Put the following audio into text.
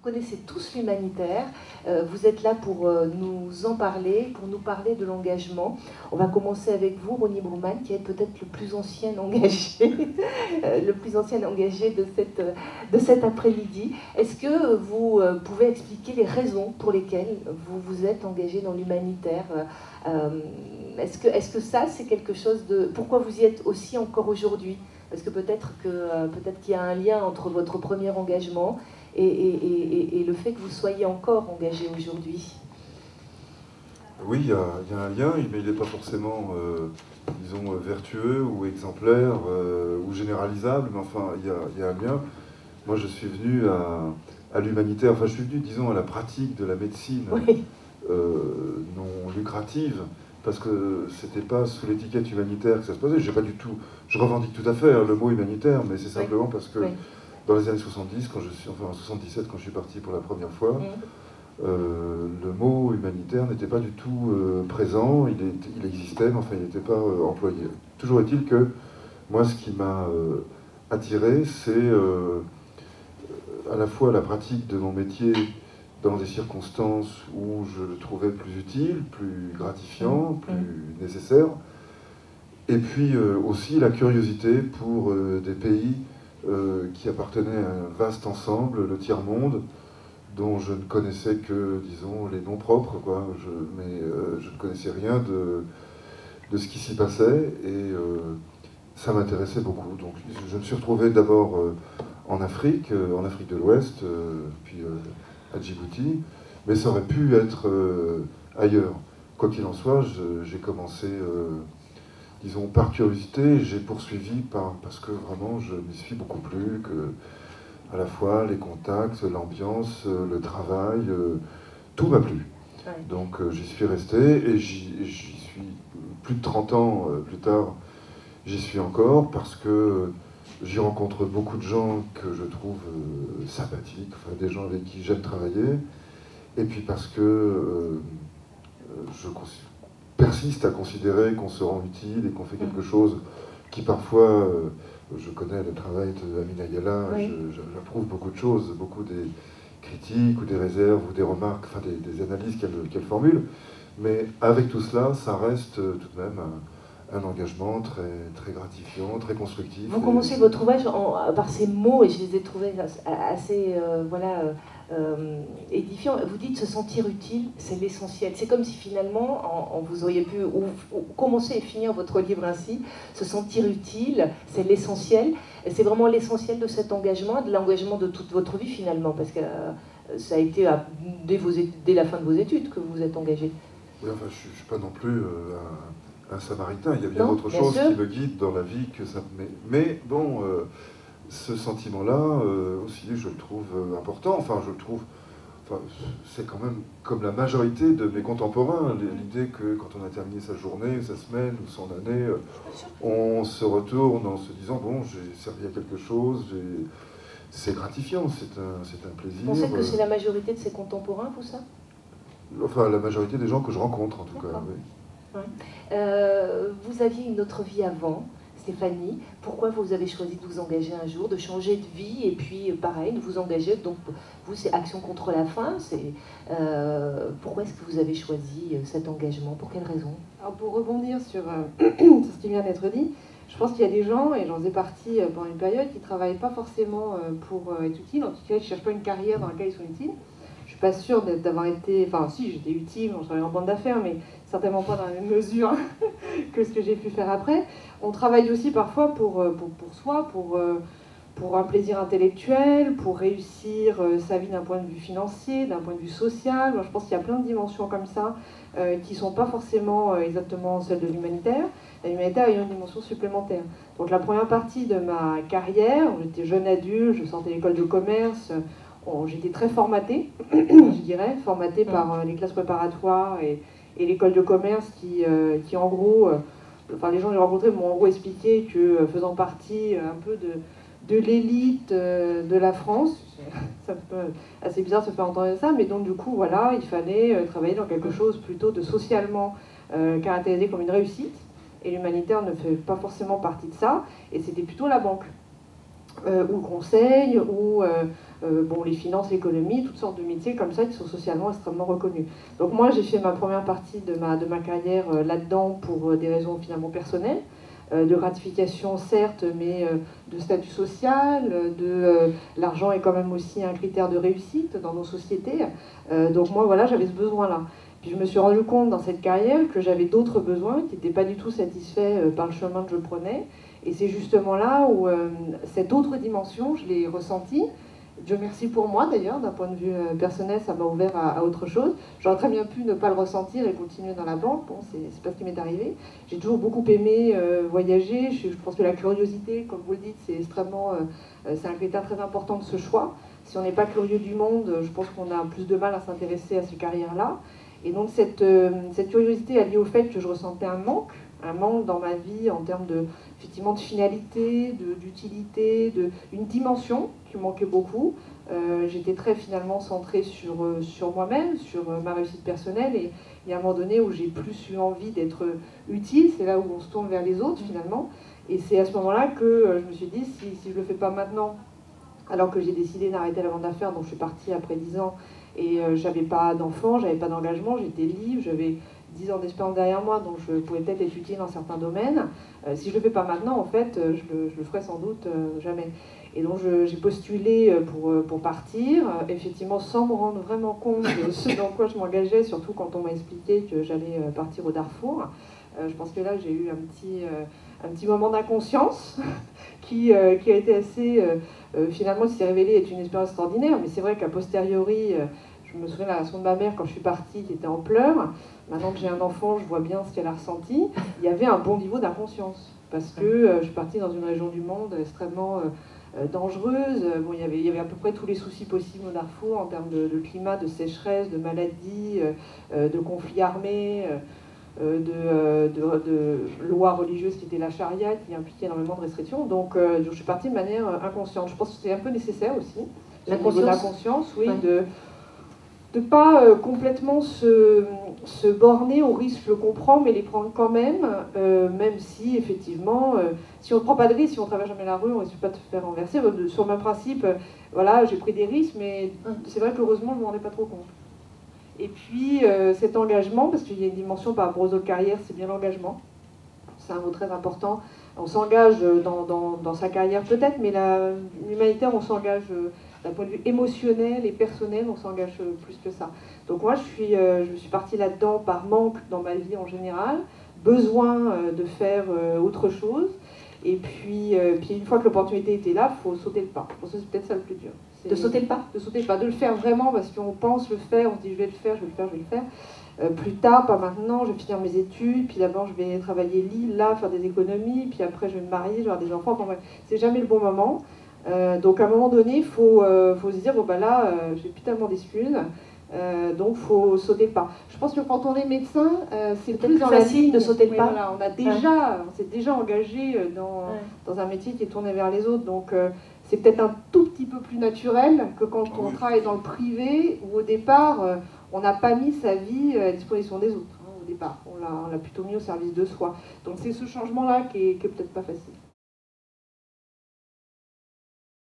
connaissez tous l'humanitaire, vous êtes là pour nous en parler, pour nous parler de l'engagement. On va commencer avec vous, Ronnie Brouman, qui est peut-être le plus ancien engagé, le plus ancien engagé de cet après-midi. Est-ce que vous pouvez expliquer les raisons pour lesquelles vous vous êtes engagé dans l'humanitaire? Est-ce que ça, c'est quelque chose de... Pourquoi vous y êtes aussi encore aujourd'hui? Parce que peut-être qu'il y a un lien entre votre premier engagement et le fait que vous soyez encore engagé aujourd'hui. Oui, il y a un lien, mais il n'est pas forcément, disons, vertueux ou exemplaire ou généralisable, mais enfin, il y a un lien. Moi, je suis venu à l'humanitaire, enfin, je suis venu, disons, à la pratique de la médecine Oui. Non lucrative, parce que c'était pas sous l'étiquette humanitaire que ça se passait. J'ai pas du tout, je revendique tout à fait le mot humanitaire, mais c'est simplement parce que dans les années 70, enfin en 77, quand je suis parti pour la première fois, le mot humanitaire n'était pas du tout présent, il existait, mais enfin il n'était pas employé. Toujours est-il que moi, ce qui m'a attiré, c'est à la fois la pratique de mon métier dans des circonstances où je le trouvais plus utile, plus gratifiant, plus nécessaire, et puis aussi la curiosité pour des pays qui appartenaient à un vaste ensemble, le tiers-monde, dont je ne connaissais que, disons, les noms propres, quoi. Mais je ne connaissais rien de ce qui s'y passait, et ça m'intéressait beaucoup. Donc je me suis retrouvé d'abord en Afrique de l'Ouest, puis à Djibouti, mais ça aurait pu être ailleurs. Quoi qu'il en soit, j'ai commencé, disons, par curiosité, j'ai poursuivi parce que vraiment je m'y suis beaucoup plu, que à la fois les contacts, l'ambiance, le travail, tout m'a plu. Ouais. Donc j'y suis resté, et j'y suis plus de 30 ans plus tard, j'y suis encore, parce que j'y rencontre beaucoup de gens que je trouve sympathiques, enfin, des gens avec qui j'aime travailler, et puis parce que je persiste à considérer qu'on se rend utile et qu'on fait quelque chose qui parfois, je connais le travail de Amina Yala, j'approuve beaucoup de choses, beaucoup des critiques ou des réserves ou des remarques, enfin des analyses qu'elle formule, mais avec tout cela, ça reste tout de même un engagement très, très gratifiant, très constructif. Vous commencez votre ouvrage par ces mots, et je les ai trouvés assez édifiants. Vous dites se sentir utile, c'est l'essentiel. C'est comme si finalement, vous auriez pu commencer et finir votre livre ainsi. Se sentir utile, c'est l'essentiel. C'est vraiment l'essentiel de cet engagement, de l'engagement de toute votre vie finalement, parce que ça a été dès la fin de vos études que vous vous êtes engagé. Oui, enfin, je ne suis pas non plus un samaritain, il y a bien autre chose qui me guide dans la vie que ça. Mais bon, ce sentiment-là, aussi, je le trouve important. Enfin, je le trouve. Enfin, c'est quand même comme la majorité de mes contemporains, l'idée que quand on a terminé sa journée, sa semaine ou son année, on se retourne en se disant bon, j'ai servi à quelque chose, c'est gratifiant, c'est un plaisir. Vous pensez que c'est la majorité de ses contemporains, vous, ça? Enfin, la majorité des gens que je rencontre, en tout cas, oui. Ouais. Vous aviez une autre vie avant, Stéphanie. Pourquoi vous avez choisi de vous engager un jour, de changer de vie, et puis pareil, de vous engager? Donc vous, c'est Action contre la faim. Pourquoi est-ce que vous avez choisi cet engagement? Pour quelle raison? Alors pour rebondir sur ce qui vient d'être dit, je pense qu'il y a des gens, et j'en faisais partie pendant une période, qui ne travaillent pas forcément pour être utiles. En tout cas, ils ne cherchent pas une carrière dans laquelle ils sont utiles. Je ne suis pas sûre d'avoir été... Enfin, si, j'étais utile, je travaillais en bande d'affaires, mais certainement pas dans la même mesure que ce que j'ai pu faire après. On travaille aussi parfois pour soi, pour un plaisir intellectuel, pour réussir sa vie d'un point de vue financier, d'un point de vue social. Moi, je pense qu'il y a plein de dimensions comme ça qui ne sont pas forcément exactement celles de l'humanitaire. L'humanitaire a une dimension supplémentaire. Donc la première partie de ma carrière, j'étais jeune adulte, je sortais de l'école de commerce, j'étais très formatée, je dirais, formatée par les classes préparatoires et l'école de commerce qui en gros, enfin les gens que j'ai rencontrés m'ont en gros expliqué que faisant partie un peu de l'élite de la France, ça peut assez bizarre de se faire entendre ça, mais donc du coup voilà, il fallait travailler dans quelque chose plutôt de socialement caractérisé comme une réussite, et l'humanitaire ne fait pas forcément partie de ça, et c'était plutôt la banque. ou le conseil, ou bon, les finances, l'économie, toutes sortes de métiers comme ça qui sont socialement extrêmement reconnus. Donc moi, j'ai fait ma première partie de ma carrière là-dedans pour des raisons finalement personnelles, de gratification certes, mais de statut social, l'argent est quand même aussi un critère de réussite dans nos sociétés. Donc moi, voilà, j'avais ce besoin-là. Puis je me suis rendu compte dans cette carrière que j'avais d'autres besoins qui n'étaient pas du tout satisfaits par le chemin que je prenais. Et c'est justement là où cette autre dimension, je l'ai ressentie. Dieu merci pour moi d'ailleurs, d'un point de vue personnel, ça m'a ouvert à autre chose. J'aurais très bien pu ne pas le ressentir et continuer dans la banque, bon, c'est pas ce qui m'est arrivé. J'ai toujours beaucoup aimé voyager, je pense que la curiosité, comme vous le dites, c'est extrêmement, c'est un critère très important de ce choix. Si on n'est pas curieux du monde, je pense qu'on a plus de mal à s'intéresser à ces carrières-là. Et donc cette curiosité est liée au fait que je ressentais un manque dans ma vie en termes effectivement de finalité, d'utilité, une dimension qui manquait beaucoup. J'étais très finalement centrée sur moi-même, sur ma réussite personnelle, et il y a un moment donné où j'ai plus eu envie d'être utile, c'est là où on se tourne vers les autres finalement. Et c'est à ce moment-là que je me suis dit, si je ne le fais pas maintenant, alors que j'ai décidé d'arrêter la vente d'affaires, donc je suis partie après 10 ans, et j'avais pas d'enfants, j'avais pas d'engagement, j'étais libre, j'avais 10 ans d'expérience derrière moi, donc je pouvais peut-être être utile dans certains domaines. Si je le fais pas maintenant, en fait, je le ferai sans doute jamais. Et donc j'ai postulé pour partir, effectivement sans me rendre vraiment compte de ce dans quoi je m'engageais, surtout quand on m'a expliqué que j'allais partir au Darfour. Je pense que là j'ai eu un petit moment d'inconscience qui a été assez, finalement, qui s'est révélé être une expérience extraordinaire, mais c'est vrai qu'à posteriori, je me souviens de la réaction de ma mère quand je suis partie, qui était en pleurs. Maintenant que j'ai un enfant, je vois bien ce qu'elle a ressenti. Il y avait un bon niveau d'inconscience, parce que je suis partie dans une région du monde extrêmement dangereuse. Bon, il y avait à peu près tous les soucis possibles au Darfour en termes de climat, de sécheresse, de maladies, de conflits armés, de lois religieuses qui étaient la charia, qui impliquait énormément de restrictions. Donc je suis partie de manière inconsciente. Je pense que c'est un peu nécessaire aussi. La conscience, oui, ouais. De pas complètement se borner aux risques, je le comprends, mais les prendre quand même, même si effectivement, si on ne prend pas de risques, si on ne traverse jamais la rue, on ne risque pas de se faire renverser. Sur le même principe, voilà, j'ai pris des risques, mais c'est vrai qu'heureusement, je ne me rendais pas trop compte. Et puis cet engagement, parce qu'il y a une dimension par rapport aux autres carrières, c'est bien l'engagement. C'est un mot très important. On s'engage dans sa carrière peut-être, mais l'humanitaire, on s'engage d'un point de vue émotionnel et personnel, on s'engage plus que ça. Donc moi, je suis partie là-dedans par manque dans ma vie en général, besoin de faire autre chose. Et puis une fois que l'opportunité était là, il faut sauter le pas. Je pense que c'est peut-être ça le plus dur. De sauter le pas ? De sauter le pas, de le faire vraiment, parce qu'on pense le faire, on se dit je vais le faire, je vais le faire, je vais le faire. Plus tard, pas maintenant, je vais finir mes études, puis d'abord je vais travailler là, faire des économies, puis après je vais me marier, je vais avoir des enfants. Enfin, c'est jamais le bon moment. Donc à un moment donné, il faut se dire, bon ben là, j'ai plus tellement d'excuses, donc il faut sauter le pas. Je pense que quand on est médecin, c'est plus facile de sauter le pas. Voilà, on s'est déjà engagé dans un métier qui est tourné vers les autres, donc c'est peut-être un tout petit peu plus naturel que quand on travaille dans le privé, où au départ, on n'a pas mis sa vie à disposition des autres. Au départ, on l'a plutôt mis au service de soi. Donc c'est ce changement-là qui est peut-être pas facile.